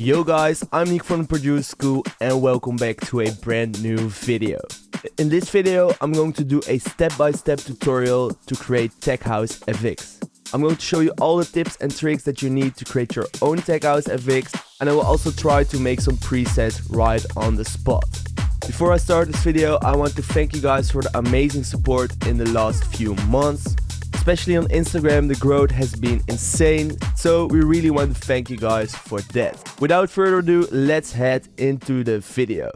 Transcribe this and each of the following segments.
Yo guys, I'm Niek from the Produce School and welcome back to a brand new video. In this video, I'm going to do a step-by-step tutorial to create Tech House FX. I'm going to show you all the tips and tricks that you need to create your own Tech House FX, and I will also try to make some presets right on the spot. Before I start this video, I want to thank you guys for the amazing support in the last few months. Especially on Instagram, the growth has been insane, so we really want to thank you guys for that. Without further ado, let's head into the video.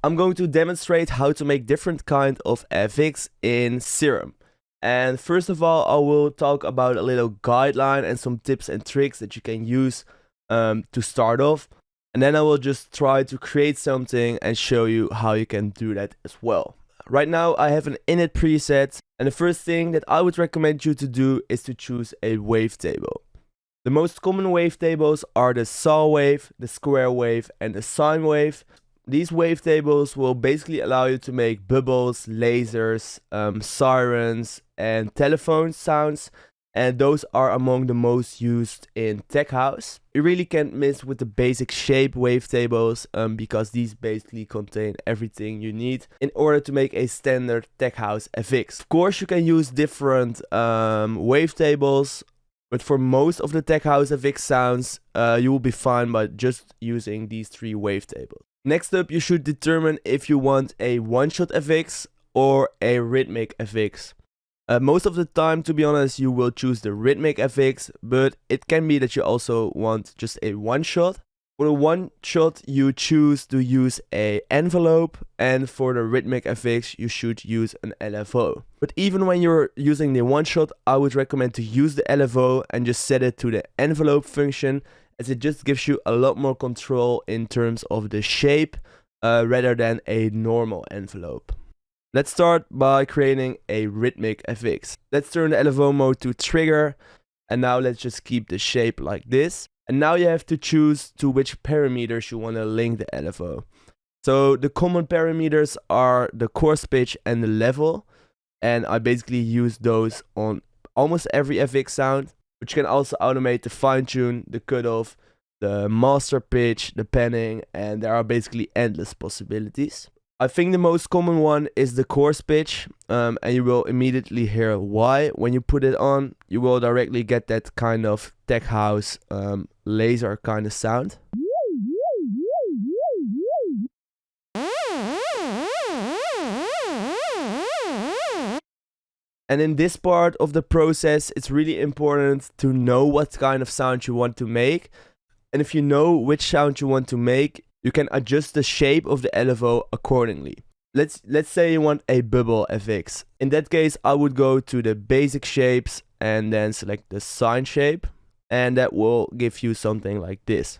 I'm going to demonstrate how to make different kind of FX in Serum. And first of all, I will talk about a little guideline and some tips and tricks that you can use to start off. And then I will just try to create something and show you how you can do that as well. Right now I have an init preset, and the first thing that I would recommend you to do is to choose a wavetable. The most common wavetables are the saw wave, the square wave and the sine wave. These wavetables will basically allow you to make bubbles, lasers, sirens and telephone sounds. And those are among the most used in Tech House. You really can't miss with the basic shape wavetables because these basically contain everything you need in order to make a standard Tech House FX. Of course, you can use different wavetables, but for most of the Tech House FX sounds, you will be fine by just using these three wavetables. Next up, you should determine if you want a one-shot FX or a rhythmic FX. Most of the time, to be honest, you will choose the rhythmic FX, but it can be that you also want just a one shot. For the one shot, you choose to use a envelope, and for the rhythmic FX, you should use an LFO. But even when you're using the one shot, I would recommend to use the LFO and just set it to the envelope function, as it just gives you a lot more control in terms of the shape rather than a normal envelope. Let's start by creating a rhythmic FX. Let's turn the LFO mode to trigger, and now let's just keep the shape like this. And now you have to choose to which parameters you want to link the LFO. So the common parameters are the coarse pitch and the level, and I basically use those on almost every FX sound, but you can also automate the fine tune, the cutoff, the master pitch, the panning, and there are basically endless possibilities. I think the most common one is the coarse pitch, and you will immediately hear why. When you put it on, you will directly get that kind of Tech House laser kind of sound. And in this part of the process, it's really important to know what kind of sound you want to make. And if you know which sound you want to make, you can adjust the shape of the LFO accordingly. Let's say you want a bubble FX. In that case, I would go to the basic shapes and then select the sine shape, and that will give you something like this.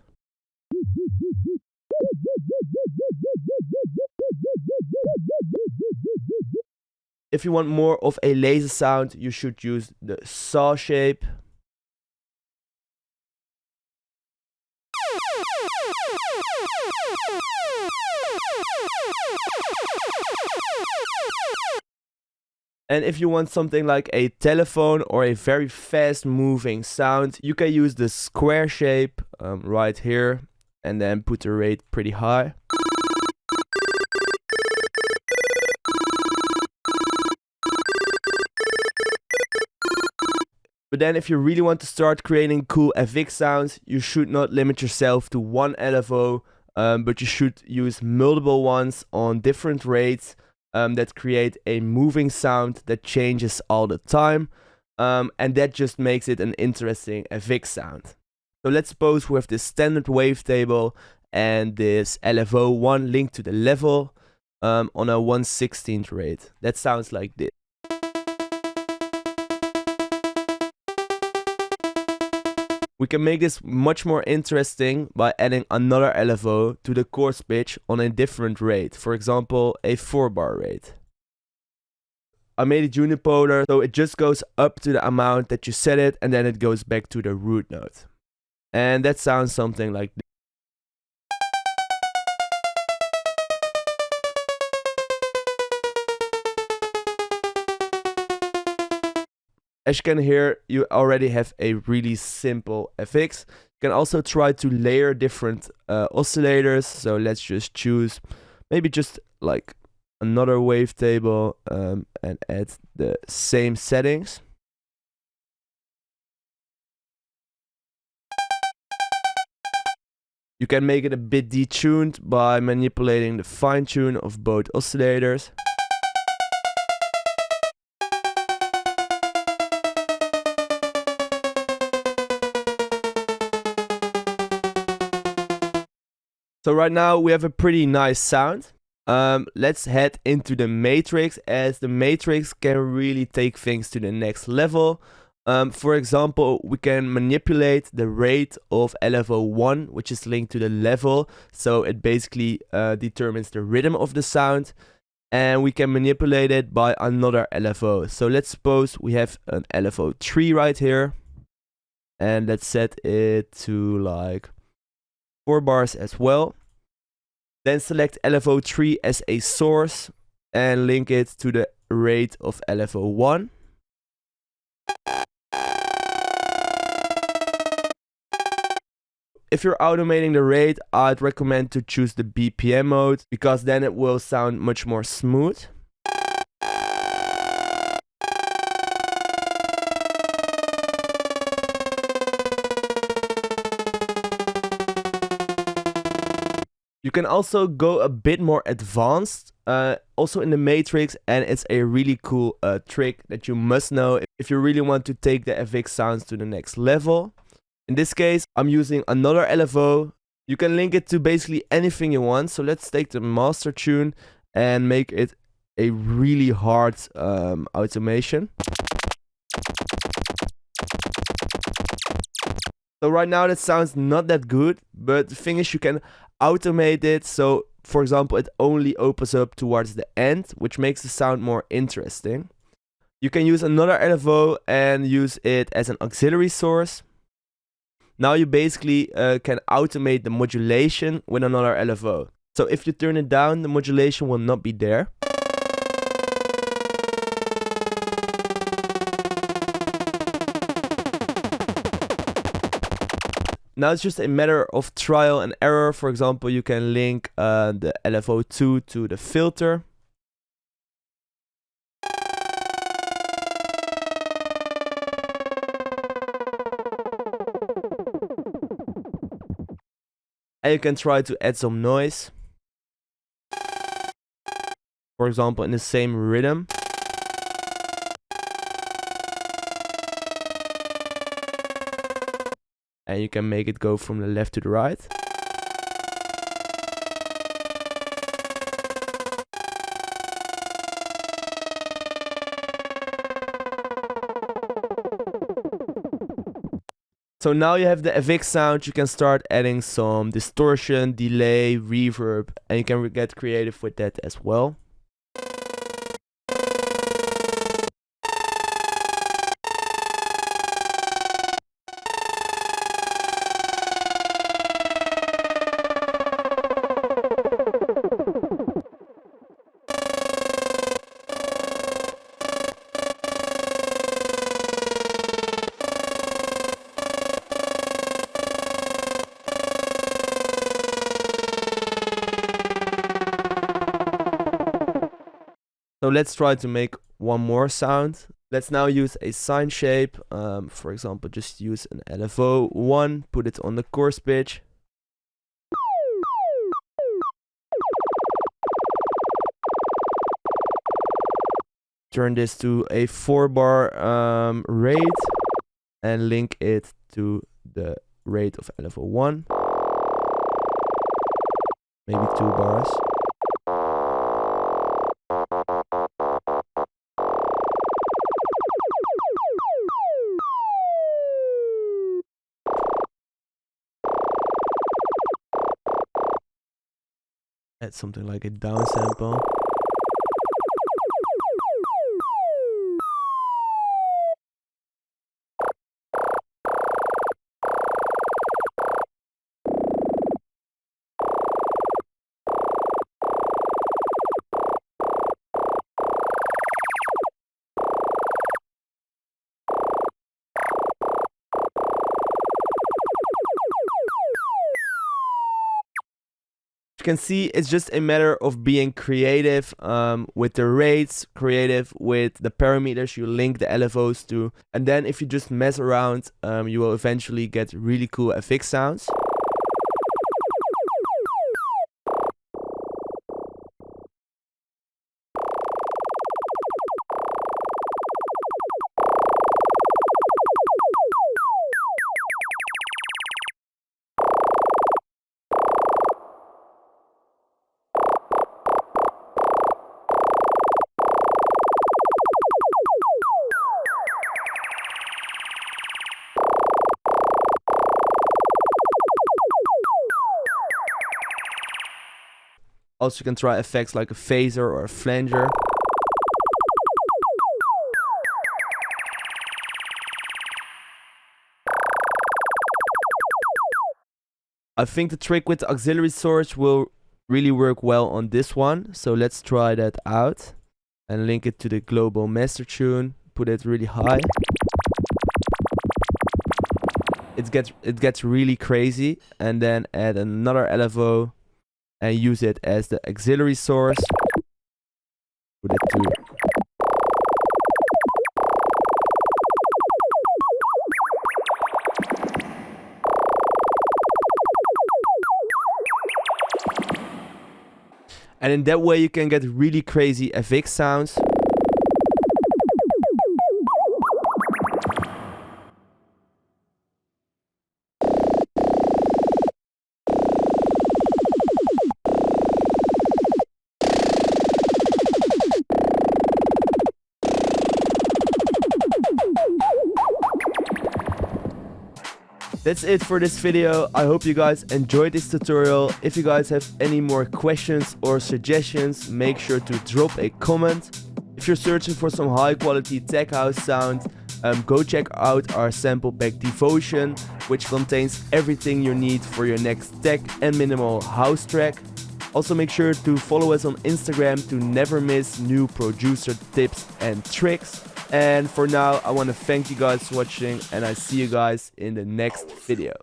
If you want more of a laser sound, you should use the saw shape. And if you want something like a telephone or a very fast moving sound, you can use the square shape right here and then put the rate pretty high. But then if you really want to start creating cool FX sounds, you should not limit yourself to one LFO, but you should use multiple ones on different rates that create a moving sound that changes all the time, and that just makes it an interesting FX sound. So let's suppose we have this standard wavetable and this LFO1 linked to the level on a 1/16th rate. That sounds like this. We can make this much more interesting by adding another LFO to the coarse pitch on a different rate, for example a 4-bar rate. I made it unipolar, so it just goes up to the amount that you set it, and then it goes back to the root note. And that sounds something like this. As you can hear, you already have a really simple FX. You can also try to layer different oscillators. So let's just choose maybe just like another wavetable and add the same settings. You can make it a bit detuned by manipulating the fine tune of both oscillators. So right now we have a pretty nice sound. Let's head into the matrix, as the matrix can really take things to the next level. For example, we can manipulate the rate of LFO1, which is linked to the level. So it basically determines the rhythm of the sound. And we can manipulate it by another LFO. So let's suppose we have an LFO3 right here. And let's set it to like 4 bars as well. Then select LFO3 as a source and link it to the rate of LFO1. If you're automating the rate, I'd recommend to choose the BPM mode, because then it will sound much more smooth. You can also go a bit more advanced, also in the matrix, and it's a really cool trick that you must know if you really want to take the FX sounds to the next level. In this case, I'm using another LFO. You can link it to basically anything you want. So let's take the master tune and make it a really hard automation. So right now that sounds not that good, but the thing is you can automate it. So for example, it only opens up towards the end, which makes the sound more interesting. You can use another LFO and use it as an auxiliary source. Now you basically can automate the modulation with another LFO. So if you turn it down, the modulation will not be there. Now it's just a matter of trial and error. For example, you can link the LFO2 to the filter. And you can try to add some noise. For example, in the same rhythm. And you can make it go from the left to the right. So now you have the FX sound, you can start adding some distortion, delay, reverb, and you can get creative with that as well. So let's try to make one more sound. Let's now use a sine shape. For example, just use an LFO1, put it on the coarse pitch. Turn this to a 4-bar rate and link it to the rate of LFO1. Maybe 2 bars. Add something like a downsample. You can see it's just a matter of being creative with the rates, creative with the parameters you link the LFOs to, and then if you just mess around, you will eventually get really cool FX sounds. Also, you can try effects like a phaser or a flanger. I think the trick with the auxiliary source will really work well on this one. So let's try that out and link it to the global master tune. Put it really high. It gets really crazy, and then add another LFO and use it as the auxiliary source. Put it to and in that way you can get really crazy FX sounds. That's it for this video. I hope you guys enjoyed this tutorial. If you guys have any more questions or suggestions, make sure to drop a comment. If you're searching for some high quality tech house sound, go check out our sample pack Devotion, which contains everything you need for your next tech and minimal house track. Also make sure to follow us on Instagram to never miss new producer tips and tricks. And for now, I want to thank you guys for watching, and I see you guys in the next video.